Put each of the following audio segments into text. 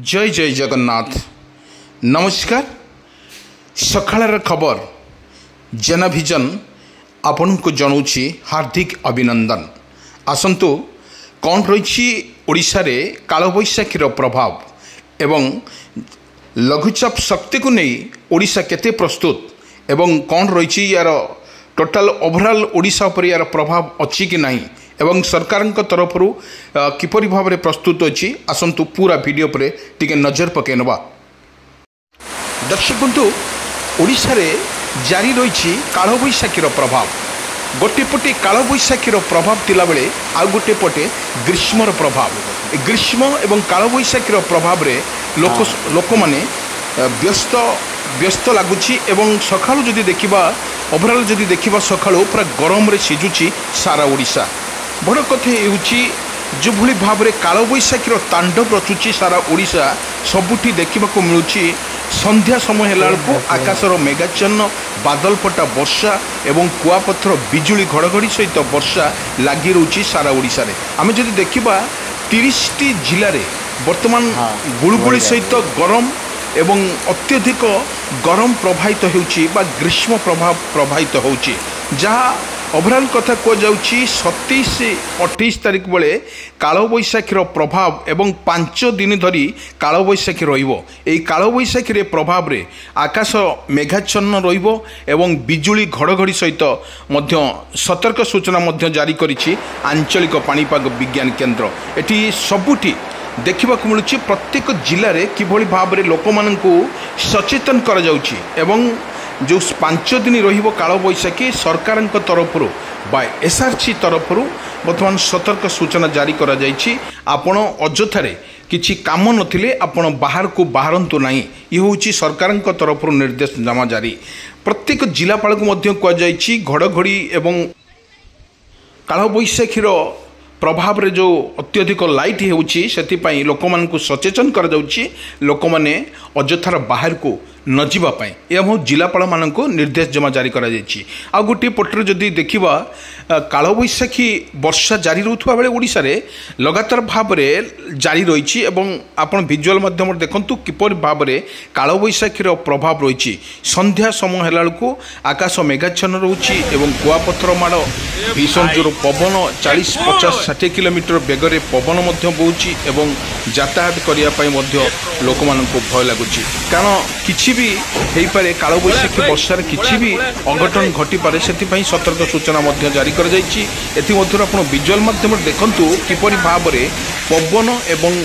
जय जय जगन्नाथ। नमस्कार। सकाळर खबर जनभिजन आपण को जनाऊँगी हार्दिक अभिनंदन। आसतु कौन रही ओडिशा रे कालबैशाखीर प्रभाव एवं लघुचाप शक्ति को नहीं ओडिशा केते प्रस्तुत एवं कौन रही यार टोटाल ओवरऑल ओडिशा पर यार प्रभाव अच्छी कि नहीं एवं सरकार तरफ किपरि भाव में प्रस्तुत अच्छी आसतु पूरा वीडियो पर टिके नजर पकेनवा। दर्शक बंधु ओडिशा रे जारी रही कालबैशाखीर प्रभाव। गोटे पटे कालबैशाखीर प्रभाव तिला बेले आउ गोटे पटे ग्रीष्मर प्रभाव। ग्रीष्म एवं कालबैशाखीर प्रभाव रे लोक माने व्यस्त व्यस्त लगुच एवं सकाळु जदि देखिबा ओवरऑल जदि देखिबा सकाळु पूरा गरम रे सिजुची सारा ओडिशा। बड़ कथा होउची जो भली भाव रे कालबैशाखीर तांडव रचुची सारा ओडिशा सबुठी देखिबा को मिलुची। संध्या समय हेला बेलू आकाशर मेघाच्छन्न बादल फटा वर्षा एवं कुआपथर बिजुली घड़घड़ी सहित वर्षा लगी रोची सारा ओडिशा रे। आमे जदि देखिबा 30टी जिले में वर्तमान गुळुगुळी सहित गरम एवं अत्यधिक गरम प्रभावित होउची बा ग्रीष्म प्रभाव प्रभावित होउची। जहाँ ओवरऑल कथा कहुची 27-28 तारीख बेले कालबैशाखीर प्रभाव एवं 5 दिन धरी कालबैशाखी रहिबो। एई कालबैशाखी रे प्रभाव रे आकाश मेघाच्छन्न रहिबो एवं बिजुली घड़घड़ी सहित मध्य सतर्क सूचना मध्य जारी करिछि आंचलिक पाणीपाग विज्ञान केन्द्र। एटी सबुठी देखा मिलूँ प्रत्येक जिले में किभली भाव में लोक मानू सचेतन करा जाउछि एवं जो 5 दिन रहिबो कालबैशाखी सरकार तरफ बा एसआरसी तरफ बर्तमान सतर्क सूचना जारी करा जाइछि। आपण अजथारे किछि काम नथिले आपण बाहर को बाहरंतु नाही। ये होउछि सरकार तरफ निर्देशनामा जारी। प्रत्येक जिलापाल को मध्य कह जाइछि घड़घड़ी एवं कालबैशाखीर प्रभाव रे जो अत्यधिक लाइट होउछि सेतिपई लोक मानकु सचेतन कर जाउछि। लोक माने अजथार बाहर को न जीवा पाए एवं जिलापाल मानक निर्देश जमा जारी करा जाइछि। आ गोटे पटर जदि देखिबा कालबैशाखी वर्षा जारी रहउथबा बेले ओडिशा रे लगातार भाव में जारी रही एवं आपण विजुअल माध्यम देखंतु किपर भाव में कालबैशाखीर प्रभाव रही। संध्या समय हेला बेलू आकाश मेघाच्छन्न रहुछि एवं कुआपथर माड़ भीषण जोर पवन 40-50-60 किलोमीटर बेगरे पवन मध्य बहुछि एवं यातायात करिया पई मध्य लोक मानकु भय लागुछि। कारण किछि भी हेई पारे कालबैशाखी वर्षार किछि भी अघटन घटी पारे सेतिपई सतर्क सूचना मध्य जारी कर जाइछि। एथि मध्य आपण विजुअल माध्यम देखंतु किपरि भाव में पवन एवं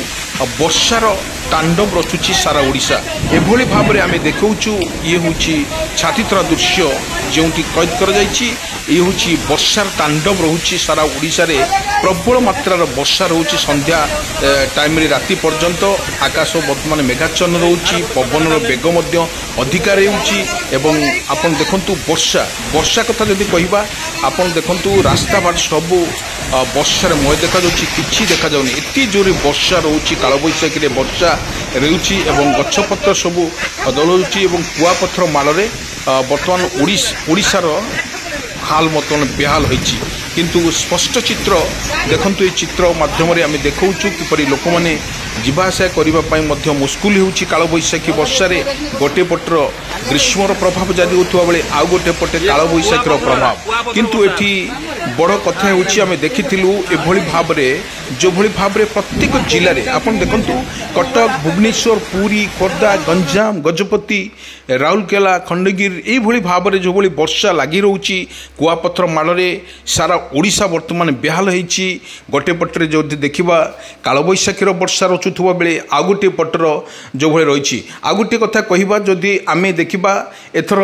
वर्षार तांडव रचुची सारा ओडिशा। एभली भाव में आमे देखौछु ये होछि छातित्रा दृश्य जोंटी कैद कर जाइछि। ये होछि वर्षार तांडव रहुछि सारा ओडिशा रे। प्रबल मात्रार वर्षा रहुछि संध्या टाइम रे राति पर्यंत आकाश वर्तमान मेघाच्छन्न रहुछि पवनर बेग मध्य अधिकार होउछि एवं आपण देखंतु वर्षा कथा जदि कहिबा आपण देखंतु रास्ता बाट सब वर्षार मय देखा जाउछि किछि देखा जाउनी। एति जोरे वर्षा रहुछि कालबैशाखी रे वर्षा रहुछि एवं गछपत्र सब दलुछि एवं कुआपथर मालरे वर्तमान ओडिशार हाल मतन बेहाल होइछि। किंतु स्पष्ट चित्र देखंतु ये चित्र माध्यम रे आमे देखौछु किपरि लोक माने जीवा आसा करिबा पई मध्य मुश्किल होउछि कालबैशाखी वर्षा रे। गोटे पटर ग्रीष्मर प्रभाव जारी होतुवा बेले आउ गोटे पटे कालबैशाखीर प्रभाव। किंतु एठी बड़ कथा होउछि आमे देखिथिलु एभली भाव रे जो भली भाव रे प्रत्येक जिले रे आपण देखंतु कटक भुवनेश्वर पुरी खोर्धा गंजाम गजपति राउरकेला खंडगिरी एई भली भाव रे जो भली वर्षा लागि रहउछि कुआपथर मालरे सारा ओडिशा वर्तमान बेहाल होइछि। गोटे पटरे जो देखिबा कालबैशाखीर वर्षा रचुथुवा बेले आ गोटे पटर जो भली रहिछि। आ गोटे कथा कहिबा जदि आमे देखिबा एथर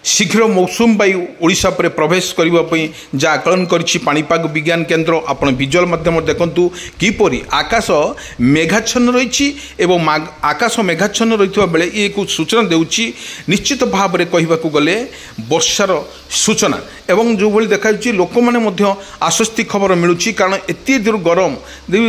शीघ्र मौसुम वायु ओडिशा पर प्रवेश करने जा आकलन करिछि पाणीपाग विज्ञान केन्द्र। आपण विजुअल माध्यम देखंतु किपरि आकाश मेघाच्छन्न रहिछि एवं आकाश मेघाच्छन्न रहितबा बेले ये को सूचना देउछि निश्चित भाव में कहिबाकू गले वर्षार सूचना एवं जो भली देखाउछि लोक माने मध्य आश्वस्ति खबर मिलुछि। कारण एति दूर गरम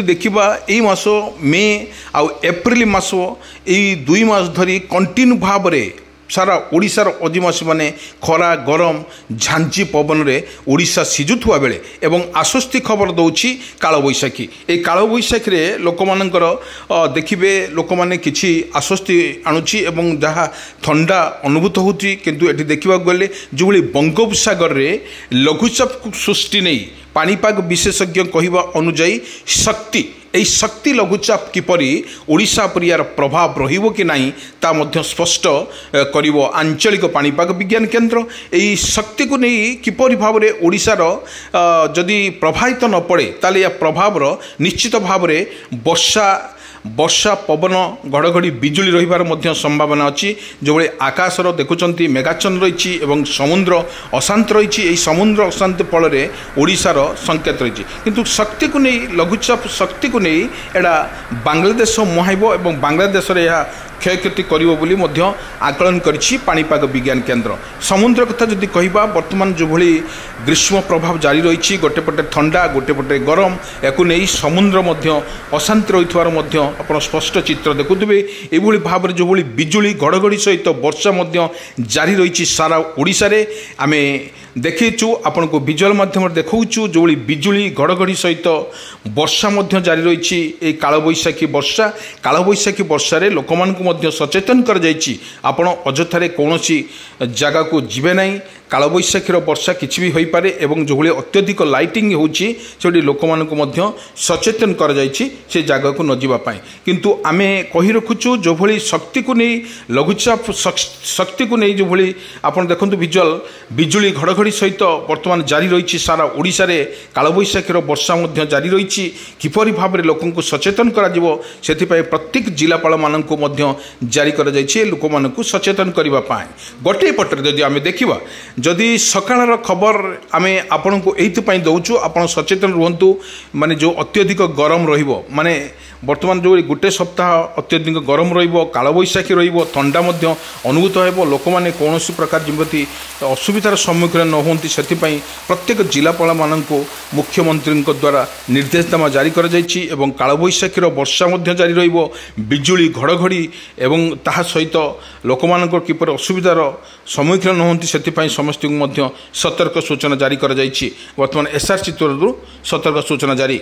देखिबा एई मास मे आ एप्रिल मास एई 2 मास धरी कंटिन्यू भाव में सारा ओडिशार आदिवासी माने खरा गरम झांझी पवन रे ओडिशा सिजुथुआ बेले एवं आश्वस्ति खबर दौची कालबैशाखी ए कालबैशाखी रे लोक मानकर देखिबे लोक माने किछि आश्वस्ति आणुची एवं जहाँ ठंडा अनुभूत होती किंतु एठी देखिबा गले जो बंगोपसागर रे लघुचाप सृष्टि नहीं पानीपाग विशेषज्ञ कहवा अनुजाई शक्ति यही शक्ति लघुचाप किपरि ओडिशा पर यार प्रभाव रहिबो कि नहीं ता मध्य स्पष्ट करिवो आंचलिक पानीपाग विज्ञान केन्द्र यही शक्ति को नहीं किपरि भाव रे ओडिशार जदि प्रभावित न पड़े ताले या प्रभाव निश्चित भाव रे वर्षा पवन घड़घड़ी बिजुली रहिबार मध्य संभावना अच्छी जो भाई आकाशर देखुंत मेघाच्छन्न रही एवं समुद्र अशांत रही समुद्र अशांत फल ओडिशार संकेत रही किंतु शक्ति को नहीं लघुचाप शक्ति को नहीं एड़ा बांग्लादेश मुहाइब एवं बांग्लादेश क्षयक्षति कर आकलन करिछि पानीपाग विज्ञान केन्द्र समुद्र कथा जदि कहबा वर्तमान जो भली ग्रीष्म प्रभाव जारी रही गोटेपटे ठंडा गोटेपटे गरम याकु नहीं समुद्र मध्य अशांति रही आप स्पष्ट चित्र देखुवे ये भाव जो भली बिजुली घड़घड़ी सहित वर्षा मध्य जारी रही सारा ओडिशा रे आमे देखु आपण को विजुअल माध्यम देखु जो भली बिजुली घड़घड़ी सहित वर्षा मध्य जारी रही कालबैशाखी वर्षा रे लोक मानकु सचेतन कर जाइछि आपण अजथारे कौनसी जगह को जीवे नहीं कालबैशाखीर वर्षा किछि भी होई पारे एवं जो भली अत्यधिक लाइटिंग होउछि सेठी लोक मानकु सचेतन कर जाइछि से जगह को न जीवा पाए किंतु आमे कहि रखुछु जो भली शक्ति को नहीं लघुचाप शक्ति को नहीं जो भली आपण देखंतु विजुअल बिजुली घड़घड़ी सहित वर्तमान जारी रही सारा ओडिशा रे कालबैशाखीर वर्षा मध्य जारी रही किपरि भाव लोक सचेतन करा से प्रत्येक जिलापाल मानकु मध्य जारी कर जाइछि लोक मानकु सचेतन करबा पाए गोटे पटर जदि आमे देखिबा जदि सकाळर खबर आमे आपण को एथि पई दउछु आपण सचेतन रुहंतु माने जो अत्यधिक गरम रहिबो माने वर्तमान जो गोटे सप्ताह अत्यधिक गरम रहिबो कालबैशाखी रहिबो ठंडा मध्य अनुभूत हेबो लोक माने कोनोसी प्रकार जेमति असुविधार सम्मुखीन न होंती से प्रत्येक जिलापाल मानकु मुख्यमंत्री द्वारा निर्देशनामा जारी कर जाइछि एवं कालबैशाखीर वर्षा मध्य जारी रहिबो बिजुली घड़घड़ी एवं ताहा सहित लोक मानकर किपर असुविधार सम्मुखीन न होंती से समस्त सतर्क सूचना जारी कर जाइछि वर्तमान एसआर चित्तूर सतर्क सूचना जारी।